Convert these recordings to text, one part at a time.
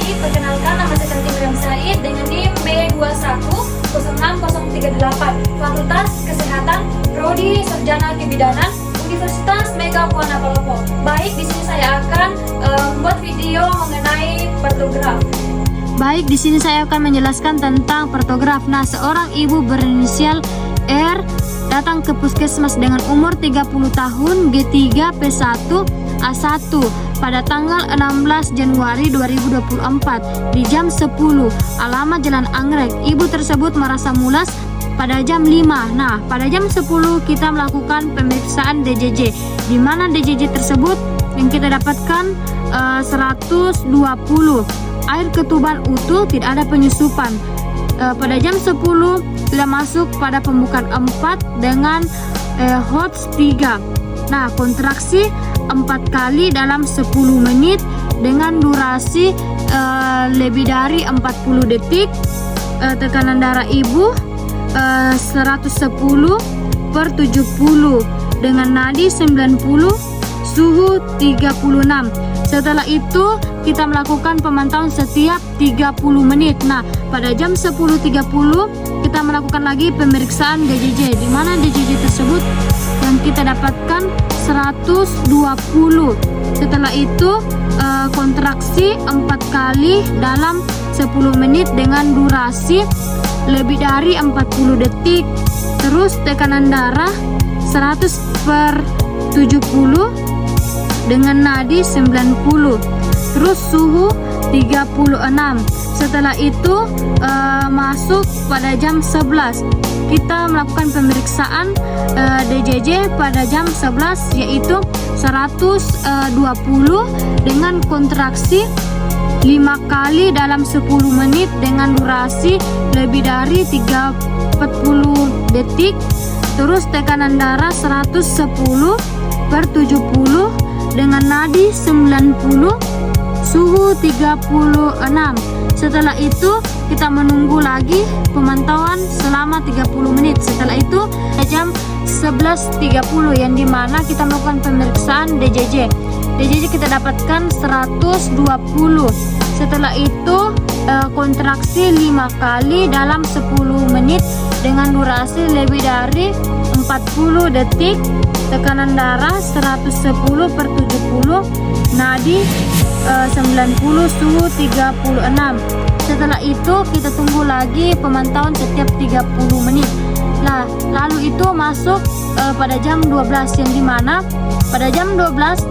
Said. Perkenalkan, nama saya Tanti Miriam Said dengan NIM B21060038, Fakultas Kesehatan, Prodi Sarjana Kebidanan, Universitas Mega Buana Palopo. Baik, di sini saya akan membuat video mengenai partograf. Baik, di sini saya akan menjelaskan tentang partograf. Nah, seorang ibu berinisial R datang ke puskesmas dengan umur 30 tahun, G3, P1, A1 pada tanggal 16 Januari 2024 di jam 10, alamat Jalan Anggrek. Ibu tersebut merasa mulas pada jam 5. Nah, pada jam 10 kita melakukan pemeriksaan DJJ, di mana DJJ tersebut yang kita dapatkan 120. Air ketuban utuh, tidak ada penyusupan. Pada jam 10 sudah masuk pada pembukaan 4 dengan HOTS 3. Nah, kontraksi 4 kali dalam 10 menit dengan durasi lebih dari 40 detik. Tekanan darah ibu 110/70 dengan nadi 90, suhu 36. Setelah itu kita melakukan pemantauan setiap 30 menit. Nah, pada jam 10.30 kita melakukan lagi pemeriksaan DJJ, di mana DJJ tersebut yang kita dapatkan 120. Setelah itu kontraksi 4 kali dalam 10 menit dengan durasi lebih dari 40 detik. Terus tekanan darah 100/70 dengan nadi 90. Terus suhu 36. Setelah itu masuk pada jam 11. Kita melakukan pemeriksaan DJJ pada jam 11, yaitu 120 dengan kontraksi 5 kali dalam 10 menit dengan durasi lebih dari 40 detik. Terus tekanan darah 110/70 dengan nadi 90, suhu 36. Setelah itu kita menunggu lagi pemantauan selama 30 menit. Setelah itu jam 11.30 yang dimana kita melakukan pemeriksaan DJJ. DJJ kita dapatkan 120. Setelah itu kontraksi 5 kali dalam 10 menit dengan durasi lebih dari 40 detik. Tekanan darah 110/70, nadi 90, suhu 36. Setelah itu kita tunggu lagi pemantauan setiap 30 menit. Nah, lalu itu masuk pada jam 12 yang dimana pada jam 12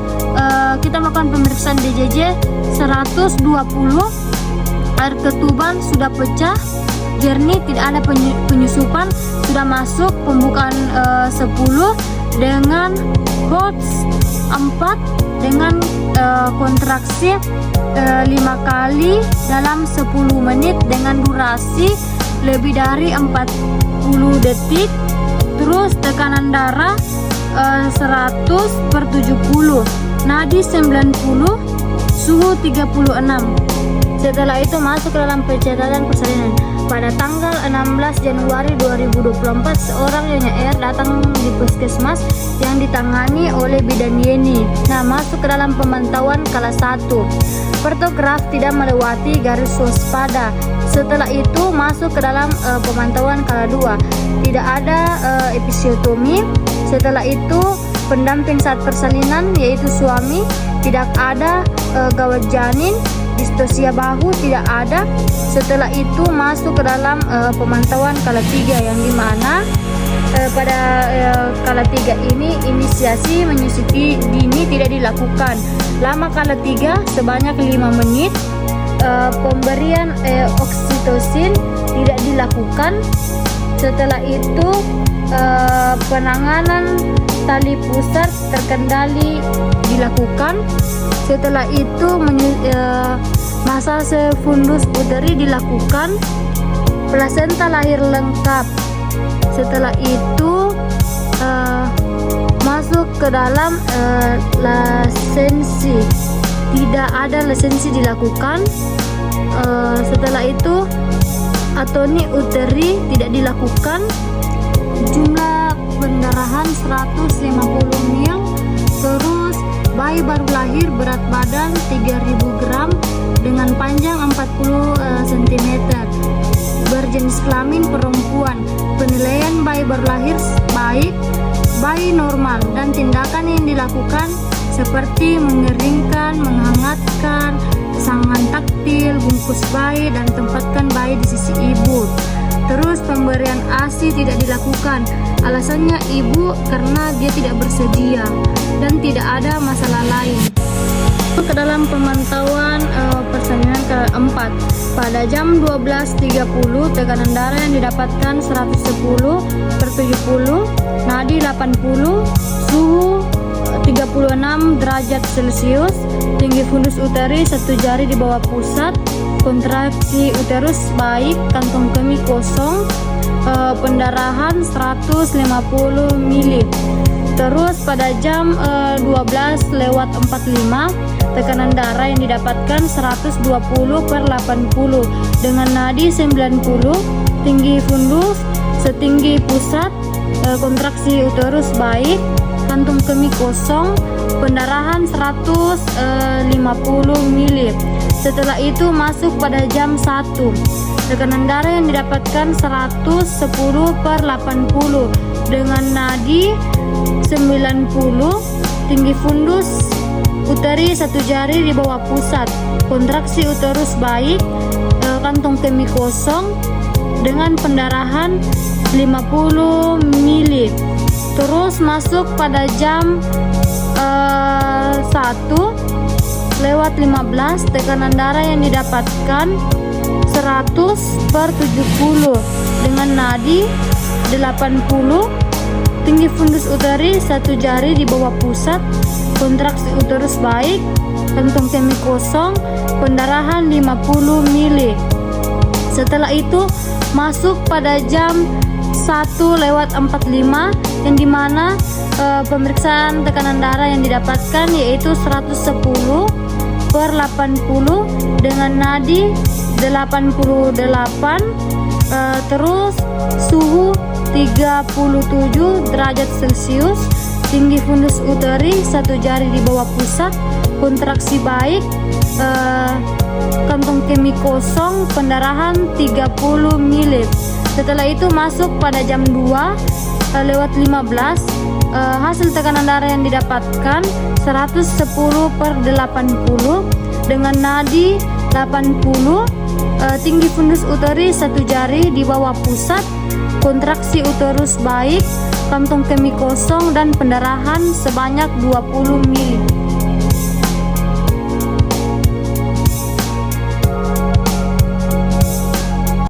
kita melakukan pemeriksaan DJJ 120. Air ketuban sudah pecah, jernih, tidak ada penyusupan, sudah masuk pembukaan 10 dengan HOTS 4 dengan kontraksi 5 kali dalam 10 menit dengan durasi lebih dari 40 detik. Terus tekanan darah 100/70, nadi 90, suhu 36. Setelah itu masuk ke dalam pencatatan persalinan. Pada tanggal 16 Januari 2024, seorang Nyonya R datang di puskesmas yang ditangani oleh Bidan Yeni. Nah, masuk ke dalam pemantauan kala 1. Partograf tidak melewati garis waspada. Setelah itu masuk ke dalam pemantauan kala 2. Tidak ada episiotomi. Setelah itu pendamping saat persalinan yaitu suami. Tidak ada gawat janin. Distosia bahu tidak ada. Setelah itu masuk ke dalam pemantauan kala 3 yang dimana pada kala 3 ini inisiasi menyusui dini tidak dilakukan. Lama kala 3 sebanyak 5 menit. Pemberian oksitosin tidak dilakukan. Setelah itu penanganan tali pusat terkendali dilakukan. Setelah itu masase fundus uteri dilakukan. Plasenta lahir lengkap. Setelah itu masuk ke dalam lasensi. Tidak ada lasensi dilakukan. Setelah itu atoni uteri tidak dilakukan. Jumlah pendarahan 150 ml. Terus bayi baru lahir berat badan 3000 gram, dengan panjang 40 cm, berjenis kelamin perempuan, penilaian bayi berlahir baik, bayi normal, dan tindakan yang dilakukan seperti mengeringkan, menghangatkan, sangan taktil, bungkus bayi, dan tempatkan bayi di sisi ibu. Terus pemberian ASI tidak dilakukan, alasannya ibu karena dia tidak bersedia dan tidak ada masalah lain. Ke dalam pemantauan persalinan keempat, pada jam 12.30 tekanan darah yang didapatkan 110/70, nadi 80, suhu 36 derajat Celcius, tinggi fundus uteri 1 jari di bawah pusat, kontraksi uterus baik, kantong kemih kosong, pendarahan 150 ml. Terus pada jam 12:45 tekanan darah yang didapatkan 120/80 dengan nadi 90, tinggi fundus setinggi pusat, kontraksi uterus baik, kantung kemih kosong, pendarahan 150 ml. Setelah itu masuk pada jam 1, tekanan darah yang didapatkan 110/80 dengan nadi 90, tinggi fundus uteri 1 jari di bawah pusat, kontraksi uterus baik, kantong kemih kosong dengan pendarahan 50 ml. Terus masuk pada jam 1:15 tekanan darah yang didapatkan 100/70 dengan nadi 80, tinggi fundus uteri 1 jari di bawah pusat, kontraksi uterus baik, kantong kemih kosong, pendarahan 50 ml. Setelah itu masuk pada jam 1:45 yang dimana pemeriksaan tekanan darah yang didapatkan yaitu 110/80 dengan nadi 88, terus suhu 37 derajat Celcius, tinggi fundus uteri 1 jari di bawah pusat, kontraksi baik, kantong kemih kosong, pendarahan 30 ml. Setelah itu masuk pada jam 2:15, hasil tekanan darah yang didapatkan 110/80 dengan nadi 80, tinggi fundus uteri 1 jari di bawah pusat, kontraksi uterus baik, kantong kemih kosong, dan pendarahan sebanyak 20 ml.